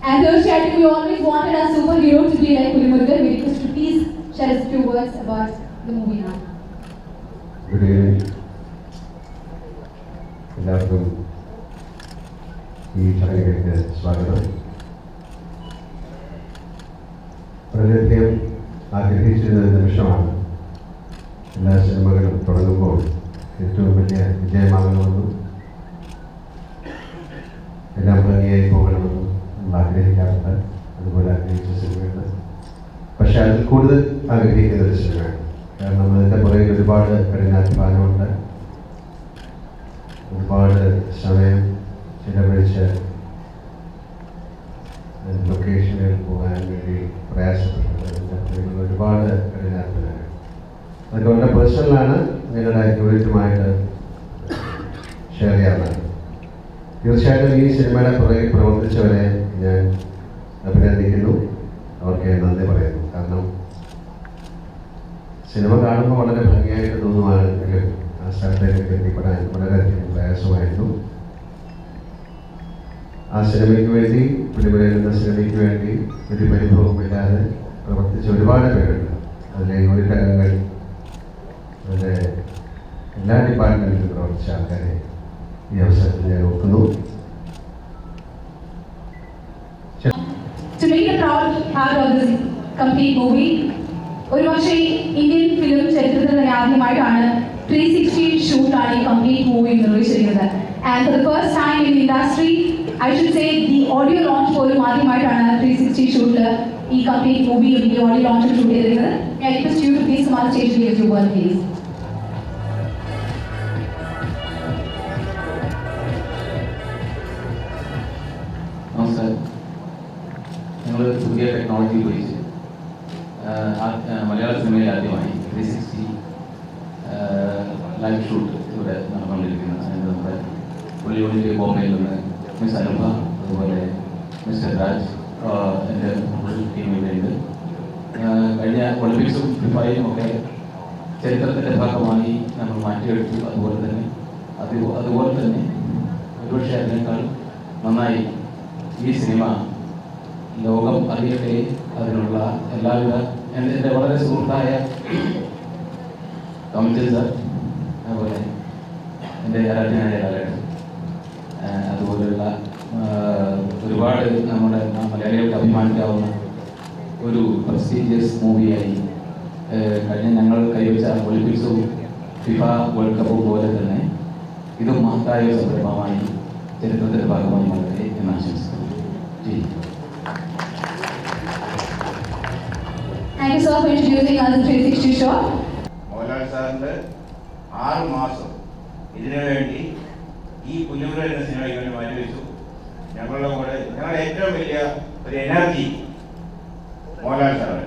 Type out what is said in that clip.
And തീർച്ചയായിട്ടും we always wanted our superhero to be like Pulimurugan. We request to please share us a few words about the movie now. Good evening. എല്ലാവർക്കും ഈ ചടങ്ങിലേക്ക് സ്വാഗതം. വളരെയധികം ആഗ്രഹിച്ചിരുന്ന നിമിഷമാണ് എല്ലാ സിനിമകളും തുടങ്ങുമ്പോൾ ഏറ്റവും വലിയ വിജയമാകണമെന്നും എല്ലാം ഭംഗിയായി പോകണമെന്നും നമ്മൾ ആഗ്രഹിക്കാറുണ്ട്. അതുപോലെ ആഗ്രഹിച്ച സിനിമയാണ്. പക്ഷെ അതിൽ കൂടുതൽ ആഗ്രഹിക്കുന്ന ഒരു സിനിമയാണ്. കാരണം അതിൻ്റെ പുറകിൽ ഒരുപാട് കഠിനാധ്വാനമുണ്ട്, ഒരുപാട് സമയം ചിലവഴിച്ച് ലൊക്കേഷനിൽ പോകാൻ വേണ്ടി പ്രയാസപ്പെട്ടത്, അതിൻ്റെ പുറകിൽ ഒരുപാട് കഠിനാധ്വാനം. അതൊക്കെ വളരെ പേഴ്സണലാണ്, നിങ്ങളുടെ യൂണിറ്റുമായിട്ട് ഷെയർ ചെയ്യാറുണ്ട്. തീർച്ചയായിട്ടും ഈ സിനിമയുടെ പുറകിൽ പ്രവർത്തിച്ചവരെ ഞാൻ അഭിനന്ദിക്കുന്നു, അവർക്ക് നന്ദി പറയുന്നു. കാരണം സിനിമ കാണുമ്പോൾ വളരെ ഭംഗിയായിട്ട് തോന്നുവാണെങ്കിലും ആ സ്ഥലത്തേക്ക് എത്തിപ്പെടാൻ വളരെയധികം പ്രയാസമായിരുന്നു. ആ സിനിമയ്ക്ക് വേണ്ടി, പുലിമുരുകൻ സിനിമയ്ക്ക് വേണ്ടി ഒരു പരിഭവമില്ലാതെ പ്രവർത്തിച്ച ഒരുപാട് പേരുണ്ട്. അതിലെ യൂണിറ്റംഗങ്ങൾ, അതിലെ എല്ലാ ഡിപ്പാർട്ട്മെൻറ്റിലും പ്രവർത്തിച്ച ആൾക്കാരെ ഈ അവസരത്തിൽ ഞാൻ ഓർക്കുന്നു. To make the proud part of this complete movie, ഒരുപക്ഷെ ഇന്ത്യൻ ഫിലിം ചരിത്രത്തിൽ തന്നെ ആദ്യമായിട്ടാണ് 360 ഷൂട്ടാണ് ഈ കംപ്ലീറ്റ് മൂവി നിർവഹിച്ചിരിക്കുന്നത്. And for the first time in industry, I should say the audio launch പോലും ആദ്യമായിട്ടാണ് 360 ഷൂട്ടിൽ ഈ കംപ്ലീറ്റ് മൂവിയും ഈ ഓഡിയോ ലോഞ്ചിൽ ഷൂട്ട് ചെയ്തിരിക്കുന്നത്. ഞാൻ request you to please come on stage to give your word please. നമസ്കാരം. ഞങ്ങൾ പുതിയ ടെക്നോളജി ഉപയോഗിച്ച് മലയാള സിനിമയിൽ ആദ്യമായി 360 ലൈവ് ഷൂട്ട് ഇവിടെ നടന്നുകൊണ്ടിരിക്കുന്നത്. അതിന് നമ്മുടെ പുള്ളി യൂണിറ്റ് ബോംബെയിൽ നിന്ന് മിസ് അനുഭ, അതുപോലെ മിസ്റ്റർ രാജ്, എൻ്റെ ടീം ഇവിടെയുണ്ട്. കഴിഞ്ഞ ഒളിമ്പിക്സും ഫിഫയും ഒക്കെ ചരിത്രത്തിൻ്റെ ഭാഗമായി നമ്മൾ മാറ്റിയെടുത്തു. അതുപോലെ തന്നെ ഒരുപക്ഷെ അതിനേക്കാൾ നന്നായി ഈ സിനിമ ലോകം അറിയട്ടെ, അതിനുള്ള എല്ലാവിധ എൻ്റെ വളരെ സുഹൃത്തായ കമൽ സാർ, അതുപോലെ എൻ്റെ ആരാധനായ ലാലേട്ടൻ, അതുപോലെയുള്ള ഒരുപാട് നമ്മുടെ മലയാളികൾക്ക് അഭിമാനിക്കാവുന്ന ഒരു പ്രസ്റ്റീജിയസ് മൂവിയായി കഴിഞ്ഞ ഞങ്ങൾ കൈവച്ച ഒളിമ്പിക്സും ഫിഫ വേൾഡ് കപ്പും പോലെ തന്നെ ഇതും മഹത്തായ സംരംഭമായി ചരിത്രത്തിൻ്റെ ഭാഗമായി മാറട്ടെ എന്ന് ആശംസിക്കുന്നു. Thank you, sir, for introducing us to 360 show. Mohanlal സാറിൻ്റെ 6 മാസം ഇതിനു വേണ്ടി ഈ പുലിമുരുകൻ എന്ന സിനിമയ്ക്ക് വേണ്ടി മാറ്റിവെച്ചു. ഞങ്ങളുടെ ഏറ്റവും വലിയ ഒരു എനർജി മോഹൻലാൽ സാറ്.